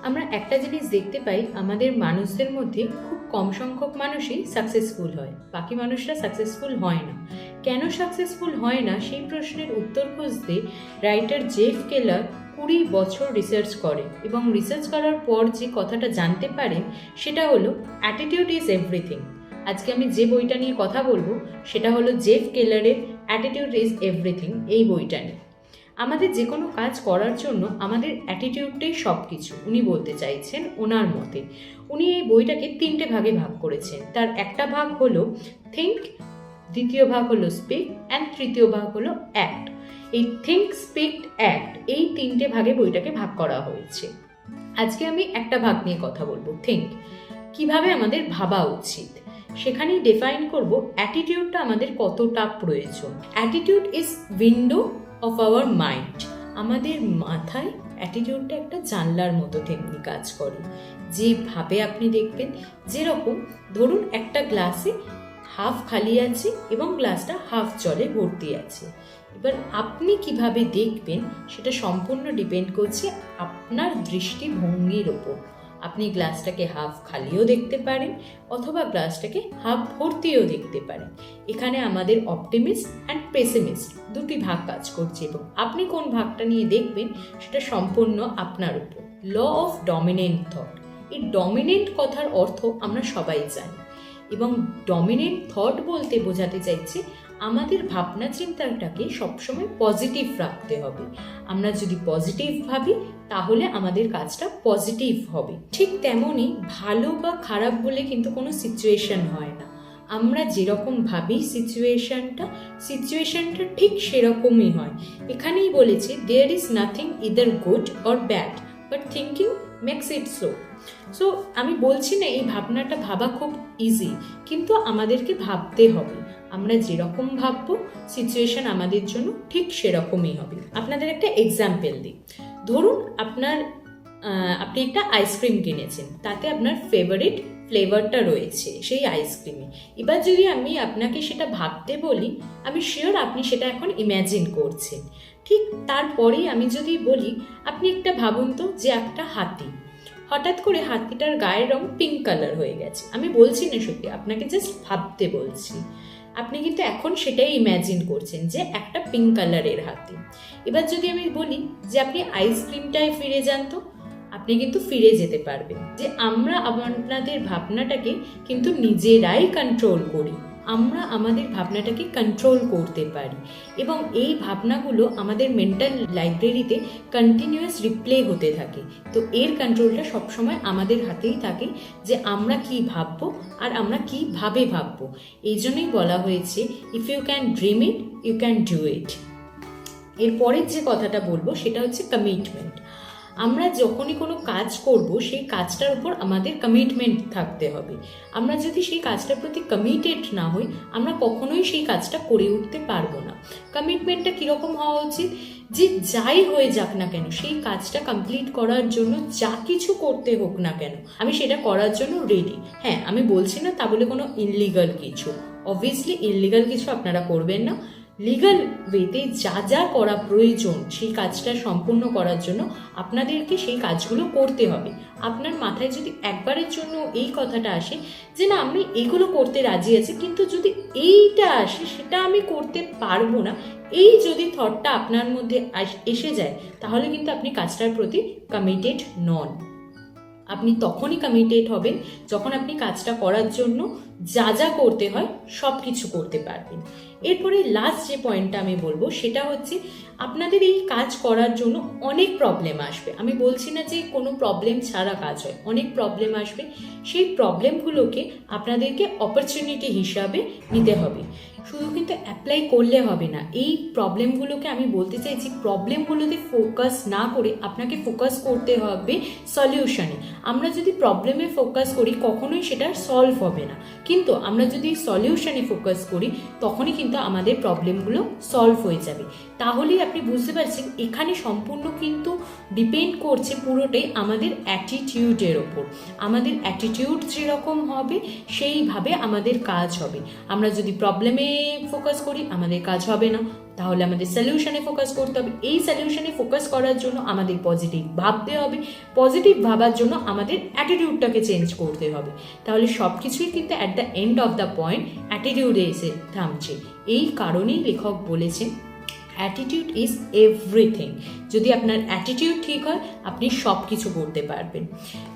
আমরা একটা জিনিস দেখতে পাই, আমাদের মানুষদের মধ্যে খুব কম সংখ্যক মানুষই সাকসেসফুল হয়, বাকি মানুষরা সাকসেসফুল হয় না। কেন সাকসেসফুল হয় না সেই প্রশ্নের উত্তর খুঁজতে রাইটার জেফ কেলার 20 বছর রিসার্চ করে এবং রিসার্চ করার পর যে কথাটা জানতে পারেন সেটা হলো অ্যাটিটিউড ইজ এভরিথিং। আজকে আমি যে বইটা নিয়ে কথা বলবো সেটা হলো জেফ কেলারের অ্যাটিটিউড ইজ এভরিথিং এই বইটা নিয়ে। আমাদের যে কোনো কাজ করার জন্য আমাদের অ্যাটিটিউডটাই সব কিছু উনি বলতে চাইছেন ওনার মতে। উনি এই বইটাকে 3টে ভাগে ভাগ করেছেন। তার একটা ভাগ হলো থিঙ্ক, দ্বিতীয় ভাগ হলো স্পিক অ্যান্ড তৃতীয় ভাগ হলো অ্যাক্ট। এই থিঙ্ক, স্পিক, অ্যাক্ট এই 3টে ভাগে বইটাকে ভাগ করা হয়েছে। আজকে আমি একটা ভাগ নিয়ে কথা বলবো, থিঙ্ক, কিভাবে আমাদের ভাবা উচিত। সেখানেই ডিফাইন করব অ্যাটিটিউডটা আমাদের কতটা প্রয়োজন। Attitude is window of our mind. আমাদের মাথায় অ্যাটিটিউডটা একটা জানলার মতো তেমনি কাজ করে। যেভাবে আপনি দেখবেন, যেরকম ধরুন একটা গ্লাসে হাফ খালি আছে এবং গ্লাসটা হাফ জলে ভর্তি আছে। এবার আপনি কিভাবে দেখবেন সেটা সম্পূর্ণ ডিপেন্ড করছে আপনার দৃষ্টিভঙ্গির ওপর। আপনি গ্লাসটাকে হাফ খালিও দেখতে পারেন অথবা গ্লাসটাকে হাফ ভর্তিও দেখতে পারেন। এখানে আমাদের অপটিমিস্ট অ্যান্ড পেসিমিস্ট দুটি ভাগ কাজ করছে এবং আপনি কোন ভাগটা নিয়ে দেখবেন সেটা সম্পূর্ণ আপনার উপর। ল অফ ডমিনেন্ট থট, এই ডমিনেন্ট কথার অর্থ আমরা সবাই জানি এবং ডমিনেন্ট থট বলতে বোঝাতে চাইছি আমাদের ভাবনা চিন্তাটাকে সবসময় পজিটিভ রাখতে হবে। আমরা যদি পজিটিভ ভাবি তাহলে আমাদের কাজটা পজিটিভ হবে। ঠিক তেমনই ভালো বা খারাপ বলে কিন্তু কোনো সিচুয়েশন হয় না। আমরা যেরকম ভাবি সিচুয়েশনটা ঠিক সেরকমই হয়। এখানেই বলেছে there is nothing either good or bad but thinking makes it so আমি বলছি না এই ভাবনাটা ভাবা খুব ইজি, কিন্তু আমাদেরকে ভাবতে হবে। আমরা যেরকম ভাববো সিচুয়েশন আমাদের জন্য ঠিক সেরকমই হবে। আপনাদের একটা এক্সাম্পল দিই। ধরুন আপনি একটা আইসক্রিম কিনেছেন, তাতে আপনার ফেভারিট ফ্লেভারটা রয়েছে সেই আইসক্রিমে। এবার যদি আমি আপনাকে সেটা ভাবতে বলি, আমি শিওর আপনি সেটা এখন ইম্যাজিন করছেন। ঠিক তারপরেই আমি যদি বলি আপনি একটা ভাবুন তো যে একটা হাতি, হঠাৎ করে হাতিটার গায়ের রং পিঙ্ক কালার হয়ে গেছে। আমি বলছি না সত্যি, আপনাকে জাস্ট ভাবতে বলছি। আপনি কিন্তু এখন সেটাই ইম্যাজিন করছেন যে একটা পিঙ্ক কালারের হাতি। এবার যদি আমি বলি যে আপনি আইসক্রিমটায় ফিরে যান, তো আপনি কিন্তু ফিরে যেতে পারবেন। যে আমরা আপনাদের ভাবনাটাকে কিন্তু নিজেরাই কন্ট্রোল করি, আমরা আমাদের ভাবনাটাকে কন্ট্রোল করতে পারি এবং এই ভাবনাগুলো আমাদের মেন্টাল লাইব্রেরিতে কন্টিনিউয়াস রিপ্লে হতে থাকে। তো এর কন্ট্রোলটা সবসময় আমাদের হাতেই থাকে যে আমরা কি ভাববো আর আমরা কিভাবে ভাববো। এই জন্যই বলা হয়েছে if you can dream it you can do it. এরপরের যে কথাটা বলবো সেটা হচ্ছে কমিটমেন্ট। আমরা যখনই কোনো কাজ করব সেই কাজটার উপর আমাদের কমিটমেন্ট থাকতে হবে। আমরা যদি সেই কাজটার প্রতি কমিটেড না হই আমরা কখনোই সেই কাজটা করে উঠতে পারবো না। কমিটমেন্টটা কীরকম হওয়া উচিত, যে যাই হয়ে যাক না কেন সেই কাজটা কমপ্লিট করার জন্য যা কিছু করতে হোক না কেন আমি সেটা করার জন্য রেডি। হ্যাঁ, আমি বলছি না তা বলে কোনো ইনলিগাল কিছু, অবভিয়াসলি ইনলিগাল কিছু আপনারা করবেন না। লিগাল ওয়েতে যা যা করা প্রয়োজন সেই কাজটা সম্পূর্ণ করার জন্য আপনাদেরকে সেই কাজগুলো করতে হবে। আপনার মাথায় যদি একবারের জন্য এই কথাটা আসে যে না আমি এগুলো করতে রাজি আছি, কিন্তু যদি এইটা আসে সেটা আমি করতে পারবো না, এই যদি থটটা আপনার মধ্যে এসে যায় তাহলে কিন্তু আপনি কাজটার প্রতি কমিটেড নন। আপনি তখনই কমিটেড হবেন যখন আপনি কাজটা করার জন্য যা যা করতে হয় সব কিছু করতে পারবেন। এরপরে লাস্ট যে পয়েন্টটা আমি বলবো সেটা হচ্ছে আপনাদের এই কাজ করার জন্য অনেক প্রবলেম আসবে। আমি বলছি না যে কোনো প্রবলেম ছাড়া কাজ হয়, অনেক প্রবলেম আসবে। সেই প্রবলেমগুলোকে আপনাদেরকে অপরচুনিটি হিসাবে নিতে হবে, শুধু কিন্তু অ্যাপ্লাই করলে হবে না। এই প্রবলেমগুলোকে আমি বলতে চাইছি প্রবলেমগুলোতে ফোকাস না করে আপনাকে ফোকাস করতে হবে সলিউশনে। আমরা যদি প্রবলেমে ফোকাস করি কখনোই সেটা সলভ হবে না, কিন্তু আমরা যদি সলিউশনে ফোকাস করি তখনই কিন্তু আমাদের প্রবলেমগুলো সলভ হয়ে যাবে। তাহলেই আপনি বুঝতে পারছেন এখানে সম্পূর্ণ কিন্তু ডিপেন্ড করছে পুরোটাই আমাদের অ্যাটিটিউডের ওপর। আমাদের অ্যাটিটিউড যেরকম হবে সেইভাবে আমাদের কাজ হবে। আমরা যদি প্রবলেমে ফোকাস করি আমাদের কাজ হবে না, তাহলে আমাদের সলিউশনে ফোকাস করতে হবে। এই সলিউশনে ফোকাস করার জন্য আমাদের পজিটিভ ভাবতে হবে, পজিটিভ ভাবার জন্য আমাদের অ্যাটিটিউডটাকে চেঞ্জ করতে হবে। তাহলে সব কিছুই কিন্তু at the end of the point অ্যাটিটিউডে এসে থামছে। এই কারণেই লেখক বলেছেন অ্যাটিটিউড ইজ এভরিথিং। যদি আপনার অ্যাটিটিউড ঠিক হয় আপনি সব কিছু করতে পারবেন।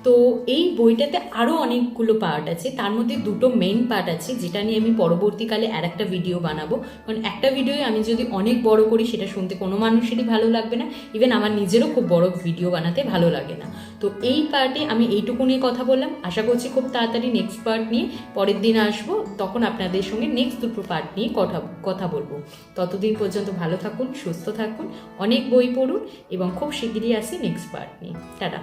তো এই বইটাতে আরও অনেকগুলো পার্ট আছে, তার মধ্যে দুটো মেইন পার্ট আছে যেটা নিয়ে আমি পরবর্তীকালে আর একটা ভিডিও বানাবো। কারণ একটা ভিডিওয়ে আমি যদি অনেক বড় করি সেটা শুনতে কোনো মানুষেরই ভালো লাগবে না, ইভেন আমার নিজেরও খুব বড় ভিডিও বানাতে ভালো লাগে না। তো এই পার্টে আমি এইটুকু নিয়ে কথা বললাম। আশা করছি খুব তাড়াতাড়ি নেক্সট পার্ট নিয়ে পরের দিন আসবো, তখন আপনাদের সঙ্গে নেক্সট দুটো পার্ট নিয়ে কথা বলবো। ততদিন পর্যন্ত ভালো থাকুন, সুস্থ থাকুন, অনেক বই পড়ুন এবং খুব শিগগিরই আসি নেক্সট পার্ট নিয়ে। টাটা।